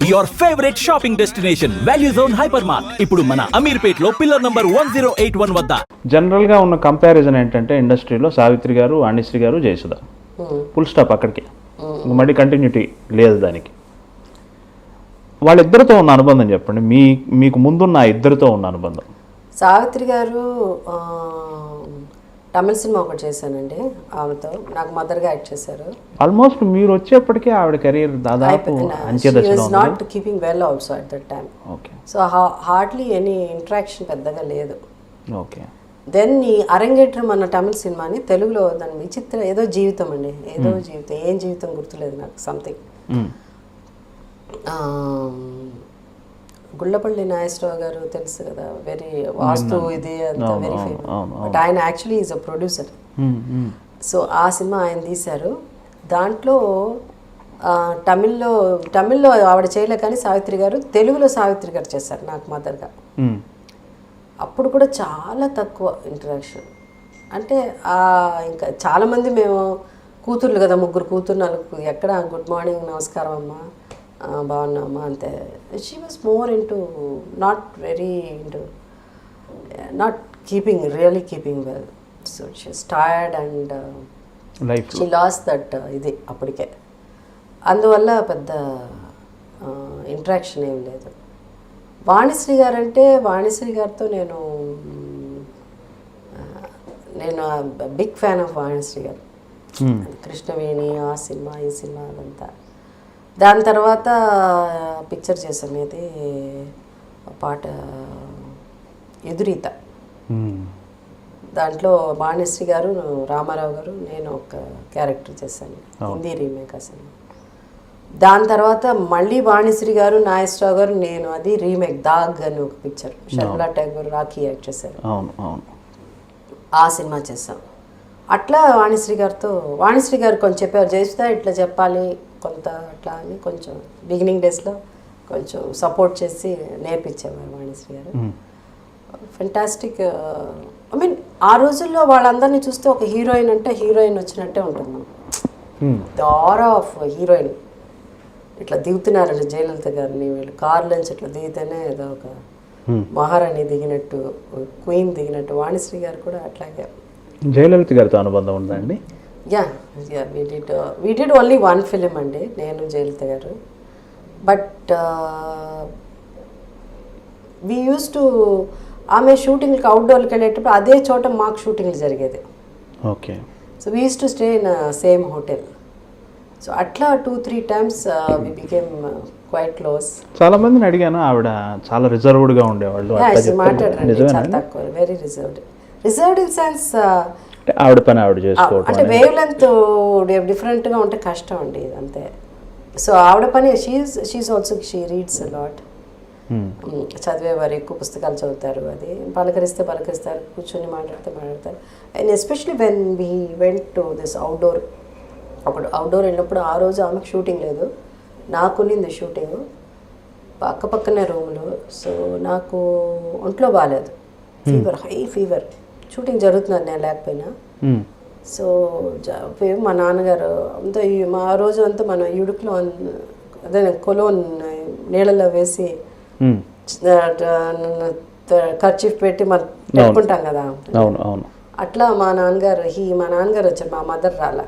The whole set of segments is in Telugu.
Your favourite shopping destination value zone hyper mart ఇప్పుడు మన అమీర్పేట్ లో పిల్లర్ నంబర్ 1081 వద్ద. జనరల్ గా ఉన్న కంపారిజన్ ఏంటంటే ఇండస్ట్రీలో సావిత్రి గారు, వాణిశ్రీ గారు, జయసుధ, ఫుల్ స్టాప్ అక్కడికి, మళ్ళీ కంటిన్యూటీ లేదు దానికి. వాళ్ళిద్దరితో ఉన్న అనుబంధం చెప్పండి, మీకు ముందున్న ఆ ఇద్దరితో ఉన్న అనుబంధం. సావిత్రి గారు తమిళ సినిమా ఒకటి చేశానండి ఆమెతో, నాకు మదర్గా యాక్ట్ చేశారు. ఆల్మోస్ట్ మీరు వచ్చేప్పటికే ఆవిడ కెరీర్ దాదాపు అంత్యదశలో ఉంది. Not keeping well also at that time. Okay. So hardly any interaction పెద్దగా లేదు. ఓకే. దెన్ ఈ అరంగేట్రం అన్న తమిళ సినిమాని తెలుగులో దాని విచిత్ర ఏదో జీవితం అండి, ఏదో జీవితం, ఏం జీవితం గుర్తులేదు నాకు, సంథింగ్. గుళ్ళపల్లి నాగేశ్వరరావు గారు తెలుసు కదా, వెరీ వాస్తు ఇది అంతా వెరీ ఫేమస్. బట్ ఆయన actually is a producer. So ఆ సినిమా ఆయన తీశారు. దాంట్లో తమిళ్లో ఆవిడ చేయలే, కానీ సావిత్రి గారు తెలుగులో సావిత్రి గారు చేశారు నాకు మదర్గా. అప్పుడు కూడా చాలా తక్కువ ఇంటరాక్షన్. అంటే ఇంకా చాలామంది మేము కూతుర్లు కదా, ముగ్గురు కూతురు, ఎక్కడ గుడ్ మార్నింగ్ నమస్కారం అమ్మా బాగున్నామ్మా అంతే. She was more into not very into not really keeping well. So she's tired and she lost that ఇది అప్పటికే. అందువల్ల పెద్ద ఇంటరాక్షన్ ఏం లేదు. వాణిశ్రీ గారు అంటే, వాణిశ్రీ గారితో నేను బిగ్ ఫ్యాన్ ఆఫ్ వాణిశ్రీ గారు. కృష్ణవేణి, ఆ సినిమా, ఈ సినిమా అదంతా. దాని తర్వాత పిక్చర్ చేశాను, ఇది పాట ఎదురీత. దాంట్లో వాణిశ్రీ గారు, రామారావు గారు, నేను ఒక క్యారెక్టర్ చేశాను, హిందీ రీమేక్ అసలు. దాని తర్వాత మళ్ళీ వాణిశ్రీ గారు, నాగేశ్వరరావు గారు, నేను అది రీమేక్ దాగ్ అని ఒక పిక్చర్, షర్మిలా ఠాగూర్, రాఖీ యాక్ట్ చేశారు, ఆ సినిమా చేశాం. అట్లా వాణిశ్రీ గారు కొంచెం చెప్పారు, జయసుధ ఇట్లా చెప్పాలి కొంత అట్లా అని, కొంచెం బిగినింగ్ డేస్లో కొంచెం సపోర్ట్ చేసి నేర్పించేవారు వాణిశ్రీ గారు. ఫెంటాస్టిక్. ఐ మీన్ ఆ రోజుల్లో వాళ్ళందరినీ చూస్తే ఒక హీరోయిన్ అంటే హీరోయిన్ వచ్చినట్టే ఉంటుంది. దార్ ఆఫ్ హీరోయిన్ ఇట్లా దిగుతున్నారండి జయలలిత గారిని, వీళ్ళు కార్లోంచి ఇట్లా దిగితేనే ఏదో ఒక మహారాణి దిగినట్టు, క్వీన్ దిగినట్టు. వాణిశ్రీ గారు కూడా అట్లాగే. జయలలిత గారితో అనుబంధం ఉందండి? Yeah, we did only one film అండి, నేను జయలలిత గారు. బట్ వీ యూస్ టు, ఆమె షూటింగ్కి అవుట్డోర్కి వెళ్ళేటప్పుడు అదే చోట మాకు షూటింగ్లు జరిగేది. Okay. So we used to stay in same hotel. So అట్లా 2-3 times we became quite close. చాలా మందిని అడిగాను, ఆవిడ చాలా రిజర్వ్డ్గా ఉండేవాళ్ళు. మాట్లాడరండి, చాలా తక్కువ, వెరీ రిజర్వ్డ్ ఇన్ సెన్స్ ఆవిడ పని ఆవిడ చేసుకోవడం. అంటే వేవ్ లెంత్ డిఫరెంట్గా ఉంటే కష్టం అండి, అంతే. సో ఆవిడ పని she's also, she reads lot. చదివేవారు, ఎక్కువ పుస్తకాలు చదువుతారు, అది పలకరిస్తే పలకరిస్తారు, కూర్చొని మాట్లాడతారు. And especially when we went to this outdoor, అప్పుడు అవుట్డోర్ వెళ్ళినప్పుడు ఆ రోజు ఆమెకు షూటింగ్ లేదు, నాకు ఉన్నింది షూటింగ్, పక్కపక్కనే రూములు. సో నాకు ఒంట్లో బాగాలేదు, ఫీవర్, హై ఫీవర్, షూటింగ్ జరుగుతున్నది నేను లేకపోయినా. సో మా నాన్నగారు అంతా ఆ రోజు అంతా మనం ఇడుకులో అదే కొలోన్ నీళ్ళలో వేసి ఖర్చీఫ్ పెట్టి మనం పెట్టుకుంటాం కదా, అట్లా మా నాన్నగారు వచ్చారు, మా మదర్ రాలా.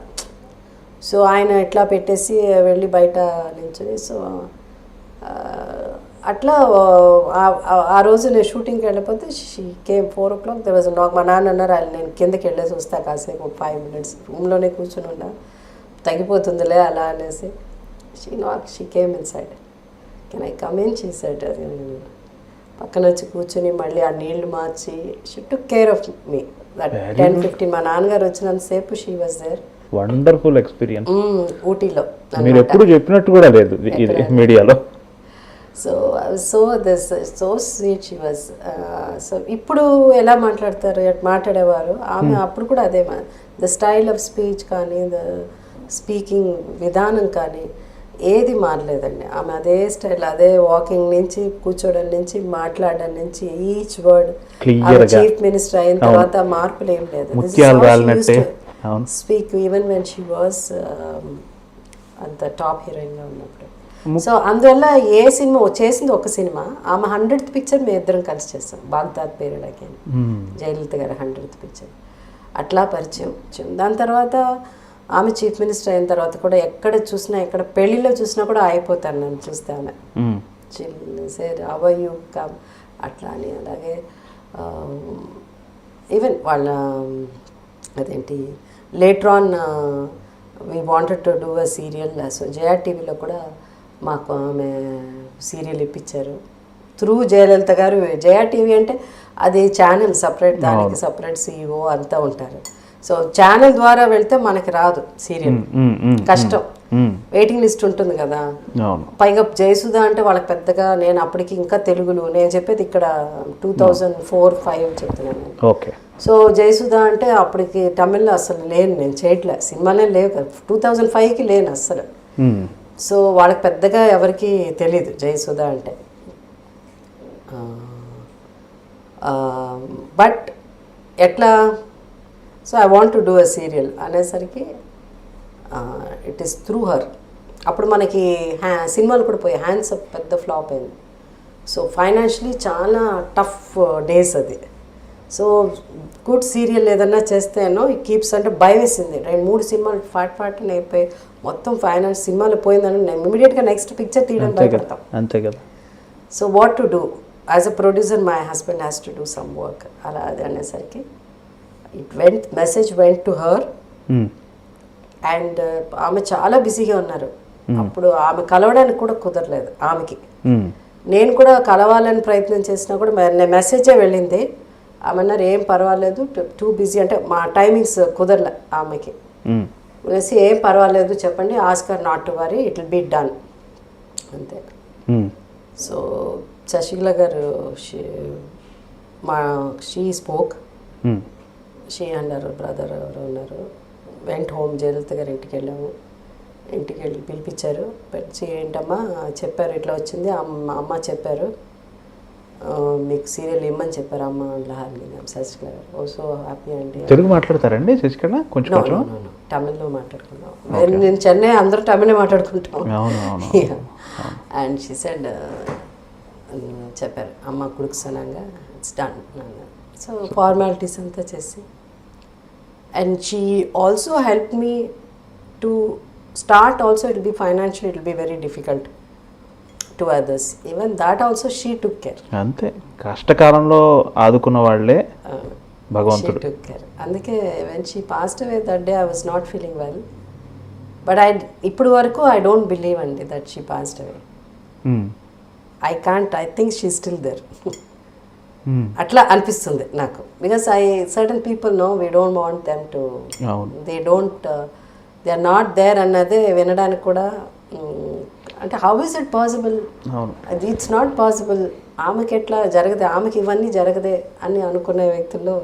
సో ఆయన ఇట్లా పెట్టేసి వెళ్ళి బయట నించుని, సో అట్లా ఆ రోజు నేను షూటింగ్కి వెళ్ళిపోతే she came 4 o'clock. there was a knock. మా నాన్న అన్నారు, నేను కిందకి వెళ్ళేసి వస్తా కాసేపు 5 minutes, రూమ్లోనే కూర్చొని ఉన్నా, తగ్గిపోతుందిలే అలా అనేసి. She came inside, can I come in, she said. పక్కన వచ్చి కూర్చొని మళ్ళీ ఆ నీళ్లు మార్చి, she took care of me. 10-15 మా నాన్నగారు వచ్చినంతసేపు she was there. Wonderful experience. ఊటీలో మీరు ఎప్పుడు చెప్పినట్టు కూడా లేదు మీడియాలో. So so sweet she was. So ఇప్పుడు ఎలా మాట్లాడేవారు ఆమె, అప్పుడు కూడా అదే. ద స్టైల్ ఆఫ్ స్పీచ్ కానీ, ద స్పీకింగ్ విధానం కానీ ఏది మారలేదండి. ఆమె అదే స్టైల్, అదే వాకింగ్ నుంచి, కూర్చోవడం నుంచి, మాట్లాడడం నుంచి, ఈచ్ వర్డ్. చీఫ్ మినిస్టర్ అయిన తర్వాత మార్పులు ఏం లేదు. Speak even when she was అంత టాప్ హీరోయిన్గా ఉన్నప్పుడు. సో అందువల్ల ఏ సినిమా చేసింది ఒక సినిమా, ఆమె 100th పిక్చర్ మేము ఇద్దరం కలిసి చేస్తాం, బాగ్దాద్ పీరియడ్కి అని, జయలలిత గారి 100th పిక్చర్. అట్లా పరిచయం వచ్చింది. దాని తర్వాత ఆమె చీఫ్ మినిస్టర్ అయిన తర్వాత కూడా ఎక్కడ చూసినా, ఎక్కడ పెళ్ళిలో చూసినా కూడా అయిపోతాను నన్ను చూస్తే ఆమె సార్ అవయ్యూ కమ్ అట్లా అని. అలాగే ఈవెన్ వాళ్ళ అదేంటి later on we wanted to do a serial, so Jaya టీవీలో కూడా మాకు ఆమె సీరియల్ ఇప్పించారు త్రూ జయలలిత గారు. జయా టీవీ అంటే అది ఛానల్ సపరేట్, దానికి సపరేట్ CEO అంతా ఉంటారు. సో ఛానల్ ద్వారా వెళ్తే మనకి రాదు సీరియల్, కష్టం, వెయిటింగ్ లిస్ట్ ఉంటుంది కదా. పైగా జయసుధ అంటే వాళ్ళకి పెద్దగా, నేను అప్పటికి ఇంకా తెలుగులో నేను చెప్పేది ఇక్కడ 2004-05 చెప్తున్నాను. ఓకే. సో జయసుధ అంటే అప్పటికి తమిళ్లో అసలు లేను, నేను చేయట్లే, సినిమాలే లేవు కదా, 2005కి లేను అస్సలు. సో వాళ్ళకి పెద్దగా ఎవరికి తెలీదు జయసుధ అంటే. బట్ ఎట్లా, so I want to do a serial అనేసరికి ఇట్ ఈస్ త్రూ హర్. అప్పుడు మనకి సినిమాలు కూడా పోయి హ్యాండ్స్ అప్ పెద్ద ఫ్లాప్ అయింది. సో ఫైనాన్షియలీ చాలా టఫ్ డేస్ అది. సో గుడ్ సీరియల్ ఏదన్నా చేస్తేనో ఈ కీప్స్ అంటే భయం వేసింది. 2-3 సినిమాలు ఫాట్ అయిపోయి మొత్తం ఫైనాన్స్ సినిమాలు పోయిందని నేను ఇమీడియట్గా నెక్స్ట్ పిక్చర్ తీయడం భయపడతాం. అంతే కదా. So what to do as a producer, my husband has to do some work. అలా అది అనేసరికి message went to her. And ఆమె చాలా బిజీగా ఉన్నారు అప్పుడు, ఆమె కలవడానికి కూడా కుదరలేదు ఆమెకి. నేను కూడా కలవాలని ప్రయత్నం చేసినా కూడా మెసేజే వెళ్ళింది. ఆమె అన్నారు ఏం పర్వాలేదు, టూ బిజీ అంటే మా టైమింగ్స్ కుదరలే ఆమెకి అనేసి, ఏం పర్వాలేదు చెప్పండి, asked her not to worry, it will be done అంతే. So Sasikala garu she spoke, she and our brother ఎవరు ఉన్నారు, వెంట్ హోమ్, జయలలిత గారి ఇంటికి వెళ్ళాము. ఇంటికి వెళ్ళి పిలిపించారు, పిలిచి ఏంటమ్మా చెప్పారు, ఇట్లా వచ్చింది అమ్మ చెప్పారు, మీకు సీరియల్ ఇమ్మని చెప్పారు అమ్మ లహార్ని శశికళ గారు. ఓ సో హ్యాపీ అండి. తెలుగు మాట్లాడతారండి శశికళ? కొంచెం తమిళ్లో మాట్లాడుకున్నాం. నేను చెన్నై, అందరూ తమిళే మాట్లాడుకుంటాం. అండ్ షీ సెడ్, చెప్పారు అమ్మ కుడుకుసనంగా ఇట్స్ డన్. సో ఫార్మాలిటీస్ అంతా చేసి, and she also help me to start also. It will be financial, it will be very difficult to others, even that also she took care. అంతే, కష్టకాలంలో ఆదుకున్న వాళ్ళే భగవంతుడు. She took care. అందుకే when she passed away that day I was not feeling well, but ఇప్పుడు వరకు ఐ డోంట్ బిలీవ్ అండి that she passed away. I think she still there. అట్లా అనిపిస్తుంది నాకు, because certain people know we don't want them to, they are not there అన్నదే వినడానికి కూడా, అంటే హౌ ఇస్ ఇట్ పాసిబుల్, అది ఇట్స్ నాట్ పాసిబుల్, ఆమెకి ఎట్లా జరగదే, ఆమెకి ఇవన్నీ జరగదే అని అనుకునే వ్యక్తుల్లో